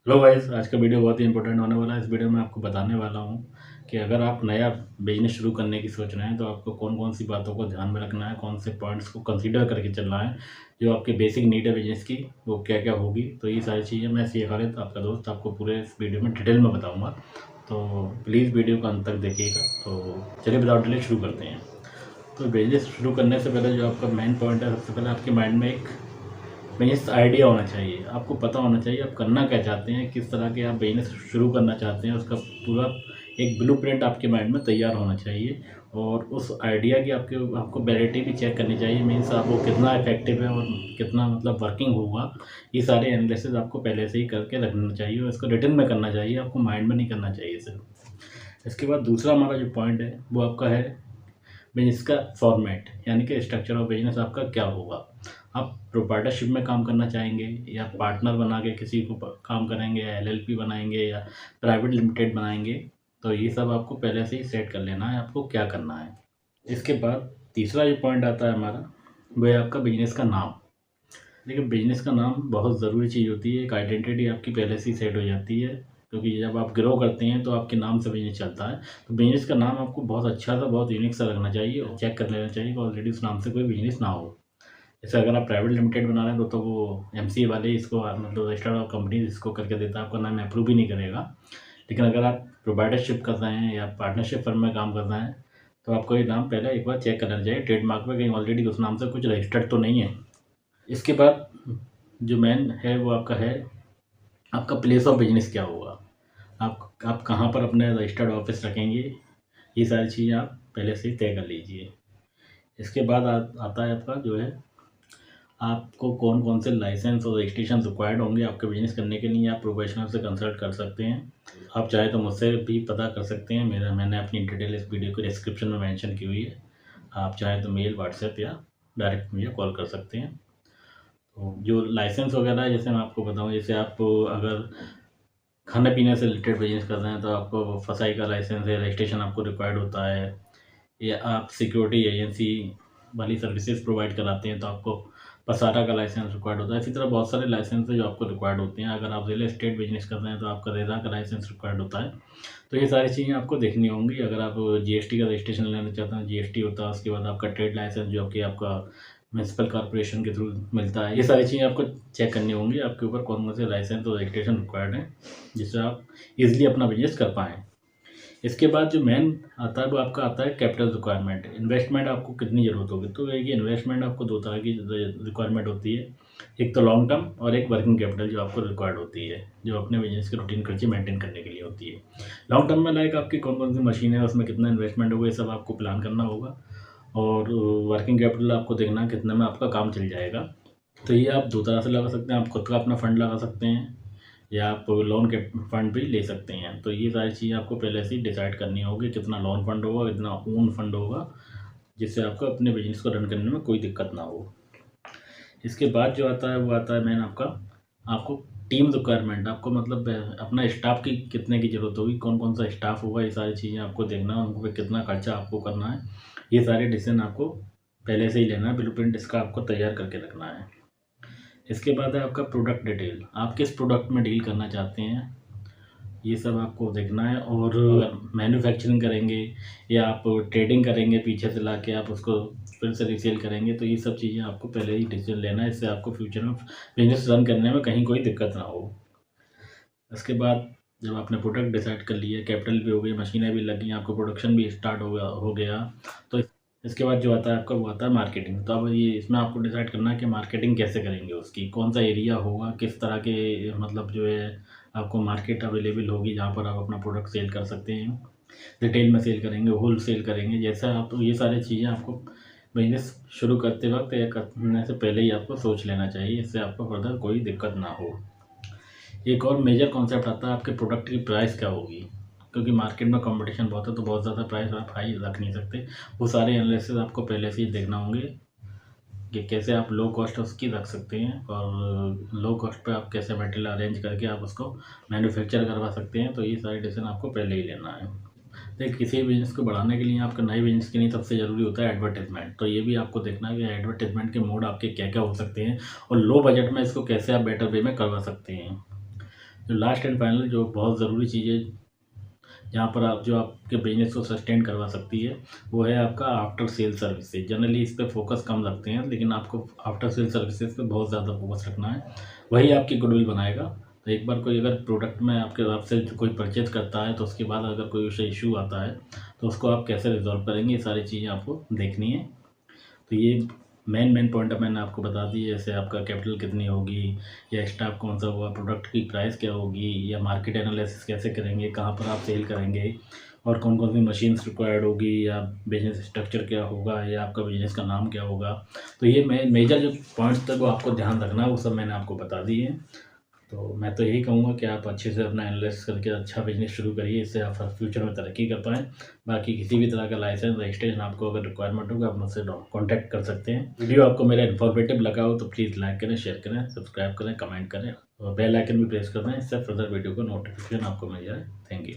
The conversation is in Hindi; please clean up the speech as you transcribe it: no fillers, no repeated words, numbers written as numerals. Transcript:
हेलो गाइस, आज का वीडियो बहुत ही इंपॉर्टेंट होने वाला है। इस वीडियो में आपको बताने वाला हूँ कि अगर आप नया बिजनेस शुरू करने की सोच रहे हैं तो आपको कौन-कौन सी बातों को ध्यान में रखना है, कौन से पॉइंट्स को कंसीडर करके चलना है, जो आपकी बेसिक नीड है बिजनेस की, वो क्या-क्या होगी। तो ये सारी चीज़ें मैं सी खालिद आपका दोस्त आपको पूरे इस वीडियो में डिटेल में बताऊँगा। तो प्लीज़ वीडियो को अंत तक देखिएगा। तो चलिए विदाउट डिले शुरू करते हैं। तो बिजनेस शुरू करने से पहले जो आपका मेन पॉइंट है, सबसे पहले आपके माइंड में एक बिज़नेस आइडिया होना चाहिए। आपको पता होना चाहिए आप करना क्या चाहते हैं, किस तरह के आप बिज़नेस शुरू करना चाहते हैं, उसका पूरा एक ब्लूप्रिंट आपके माइंड में तैयार होना चाहिए। और उस आइडिया की आपको वैलिडिटी भी चेक करनी चाहिए, मीन्स आप वो कितना इफ़ेक्टिव है और कितना मतलब वर्किंग होगा। ये सारे एनालिसिस आपको पहले से ही करके रखना चाहिए और इसको रिटन में करना चाहिए, आपको माइंड में नहीं करना चाहिए सिर्फ। इसके बाद दूसरा हमारा जो पॉइंट है वो आपका है बिज़नेस का फॉर्मेट, यानी कि स्ट्रक्चर ऑफ बिज़नेस आपका क्या होगा। आप प्रोप्राइटरशिप में काम करना चाहेंगे या पार्टनर बना के किसी को काम करेंगे या एलएलपी बनाएंगे या प्राइवेट लिमिटेड बनाएंगे। तो ये सब आपको पहले से ही सेट कर लेना है, आपको क्या करना है। इसके बाद तीसरा जो पॉइंट आता है हमारा, वो है आपका बिजनेस का नाम। देखिए, बिजनेस का नाम बहुत ज़रूरी चीज़ होती है। एक आइडेंटिटी आपकी पहले से ही सेट हो जाती है, क्योंकि जब आप ग्रो करते हैं तो आपके नाम से बिजनेस चलता है। तो बिजनेस का नाम आपको बहुत अच्छा सा, बहुत यूनिक सा रखना चाहिए और चेक कर लेना चाहिए कि ऑलरेडी उस नाम से कोई बिजनेस ना हो। जैसे अगर आप प्राइवेट लिमिटेड बना रहे हैं तो वो एमसीए वाले इसको मतलब रजिस्टर्ड ऑफ कंपनीज इसको करके देता है, आपका नाम अप्रूव ही नहीं करेगा। लेकिन अगर आप प्रोवाइडरशिप कर रहे हैं या पार्टनरशिप फर्म में काम कर रहे हैं तो आपको ये नाम पहले एक बार चेक करना चाहिए ट्रेडमार्क में, कहीं ऑलरेडी उस नाम से कुछ रजिस्टर्ड तो नहीं है। इसके बाद जो मेन है वो आपका है, आपका प्लेस ऑफ बिजनेस क्या होगा। आप कहाँ पर अपने रजिस्टर्ड ऑफिस रखेंगे, ये सारी चीज़ें आप पहले से ही तय कर लीजिए। इसके बाद आता है आपका जो है, आपको कौन कौन से लाइसेंस और रजिस्ट्रेशन रिक्वायर्ड होंगे आपके बिजनेस करने के लिए। आप प्रोफेशनल से कंसल्ट कर सकते हैं। आप चाहे तो मुझसे भी पता कर सकते हैं, मैंने अपनी डिटेल इस वीडियो के डिस्क्रिप्शन में मेंशन की हुई है। आप चाहे तो मेल, व्हाट्सएप या डायरेक्ट मुझे कॉल कर सकते हैं। तो जो लाइसेंस वगैरह है, जैसे मैं आपको बताऊँ, जैसे आप अगर खाने पीने से रिलेटेड बिजनेस कर रहे हैं तो आपको फसाई का लाइसेंस या रजिस्ट्रेशन आपको रिक्वायर्ड होता है। या आप सिक्योरिटी एजेंसी वाली सर्विसेज प्रोवाइड कराते हैं तो आपको पसारा का लाइसेंस रिक्वायर्ड होता है। इसी तरह बहुत सारे लाइसेंस है जो आपको रिक्वायर्ड होते हैं। अगर आप रियल एस्टेट बिजनेस कर रहे हैं तो आपका रेरा का लाइसेंस रिक्वायर्ड होता है। तो ये सारी चीज़ें आपको देखनी होंगी। अगर आप जीएसटी का रजिस्ट्रेशन लेना चाहते हैं, जीएसटी होता है। उसके बाद आपका ट्रेड लाइसेंस जो कि आपका म्यूनसिपल कॉर्पोरेशन के थ्रू मिलता है। ये सारी चीज़ें आपको चेक करनी होंगी, आपके ऊपर कौन कौन से लाइसेंस और रजिस्ट्रेशन रिक्वायर्ड हैं, जिससे आप इजीली अपना बिजनेस कर पाएँ। इसके बाद जो मेन आता है वो आपका आता है कैपिटल रिक्वायरमेंट। इन्वेस्टमेंट आपको कितनी ज़रूरत होगी, तो ये इन्वेस्टमेंट आपको दो तरह की रिक्वायरमेंट होती है। एक तो लॉन्ग टर्म और एक वर्किंग कैपिटल जो आपको रिक्वायर्ड होती है, जो अपने बिजनेस के रूटीन खर्चे मेंटेन करने के लिए होती है। लॉन्ग टर्म में लाइक आपकी कौन कौन सी मशीन है, उसमें कितना इन्वेस्टमेंट होगा, ये सब आपको प्लान करना होगा। और वर्किंग कैपिटल आपको देखना है कितने में आपका काम चल जाएगा। तो ये आप दो तरह से लगा सकते हैं। आप खुद का अपना फंड लगा सकते हैं या आप लोन के फंड भी ले सकते हैं। तो ये सारी चीज़ें आपको पहले से ही डिसाइड करनी होगी, कितना लोन फंड होगा, कितना ओन फंड होगा, जिससे आपको अपने बिजनेस को रन करने में कोई दिक्कत ना हो। इसके बाद जो आता है वो आता है मेन आपको टीम रिक्वायरमेंट। आपको मतलब अपना स्टाफ की कितने की ज़रूरत होगी, कौन कौन सा स्टाफ होगा, ये सारी चीज़ें आपको देखना है। उनको पे कितना खर्चा आपको करना है, ये सारे डिसीजन आपको पहले से ही लेना है। ब्लूप्रिंट इसका आपको तैयार करके रखना है। इसके बाद है आपका प्रोडक्ट डिटेल। आप किस प्रोडक्ट में डील करना चाहते हैं, ये सब आपको देखना है। और मैन्युफैक्चरिंग करेंगे या आप ट्रेडिंग करेंगे, पीछे से लाके आप उसको फिर से रीसेल करेंगे, तो ये सब चीज़ें आपको पहले ही डिसीजन लेना है। इससे आपको फ्यूचर में बिजनेस रन करने में कहीं कोई दिक्कत ना हो। इसके बाद जब आपने प्रोडक्ट डिसाइड कर लिया, कैपिटल भी हो गई, मशीनें भी लगी, आपको प्रोडक्शन भी स्टार्ट हो गया, तो इसके बाद जो आता है आपका वो आता है मार्केटिंग। तो अब ये इसमें आपको डिसाइड करना है कि मार्केटिंग कैसे करेंगे, उसकी कौन सा एरिया होगा, किस तरह के मतलब जो है आपको मार्केट अवेलेबल होगी जहाँ पर आप अपना प्रोडक्ट सेल कर सकते हैं। रिटेल में सेल करेंगे, होल सेल करेंगे, जैसा आप ये सारी चीज़ें आपको बिजनेस शुरू करते वक्त या करने से पहले ही आपको सोच लेना चाहिए, इससे आपको फर्दर कोई दिक्कत ना हो। एक और मेजर कॉन्सेप्ट आता है आपके प्रोडक्ट की प्राइस क्या होगी, क्योंकि मार्केट में कंपटीशन बहुत है तो बहुत ज़्यादा प्राइस आप हाई रख नहीं सकते। वो सारे एनालिसिस आपको पहले से ही देखना होंगे कि कैसे आप लो कॉस्ट उसकी रख सकते हैं और लो कॉस्ट पे आप कैसे मटेरियल अरेंज करके आप उसको मैन्युफैक्चर करवा सकते हैं। तो ये सारे डिसीजन आपको पहले ही लेना है। देखिए, किसी भी बिज़नेस को बढ़ाने के लिए, आपका नए बिज़नेस के लिए सबसे ज़रूरी होता है एडवर्टाइजमेंट। तो ये भी आपको देखना है कि एडवर्टाइजमेंट के मोड आपके क्या क्या हो सकते हैं और लो बजट में इसको कैसे आप बेटर वे में करवा सकते हैं। जो लास्ट एंड फाइनल जो बहुत ज़रूरी चीज़ है, जहाँ पर आप जो आपके बिजनेस को सस्टेन करवा सकती है, वो है आपका आफ्टर सेल सर्विसेज। जनरली इस पे फोकस कम रखते हैं, लेकिन आपको आफ्टर सेल सर्विसेज पे बहुत ज़्यादा फोकस रखना है, वही आपकी गुडविल बनाएगा। तो एक बार कोई अगर प्रोडक्ट में आपके आपसे कोई परचेज़ करता है, तो उसके बाद अगर कोई उसे इश्यू आता है, तो उसको आप कैसे रिज़ॉल्व करेंगे, ये सारी चीज़ें आपको देखनी है। तो ये मेन पॉइंट मैंने आपको बता दी, जैसे आपका कैपिटल कितनी होगी, या स्टाफ कौन सा हुआ, प्रोडक्ट की प्राइस क्या होगी, या मार्केट एनालिसिस कैसे करेंगे, कहाँ पर आप सेल करेंगे, और कौन कौन सी मशीन्स रिक्वायर्ड होगी, या बिजनेस स्ट्रक्चर क्या होगा, या आपका बिजनेस का नाम क्या होगा। तो ये मेजर जो पॉइंट्स थे वो आपको ध्यान रखना है, वो सब मैंने आपको बता दिए हैं। तो मैं तो यही कहूँगा कि आप अच्छे से अपना एनालिसिस करके अच्छा बिजनेस शुरू करिए, इससे आप फ्यूचर में तरक्की कर पाएँ। बाकी किसी भी तरह का लाइसेंस रजिस्ट्रेशन आपको अगर रिक्वायरमेंट होगा, आप मुझसे कॉन्टैक्ट कर सकते हैं। वीडियो आपको मेरा इन्फॉर्मेटिव लगा हो तो प्लीज़ लाइक करें, शेयर करें, सब्सक्राइब करें, कमेंट करें और बेल आइकन भी प्रेस कर दें, इससे फर्दर वीडियो को नोटिफिकेशन आपको मिल जाए। Thank you.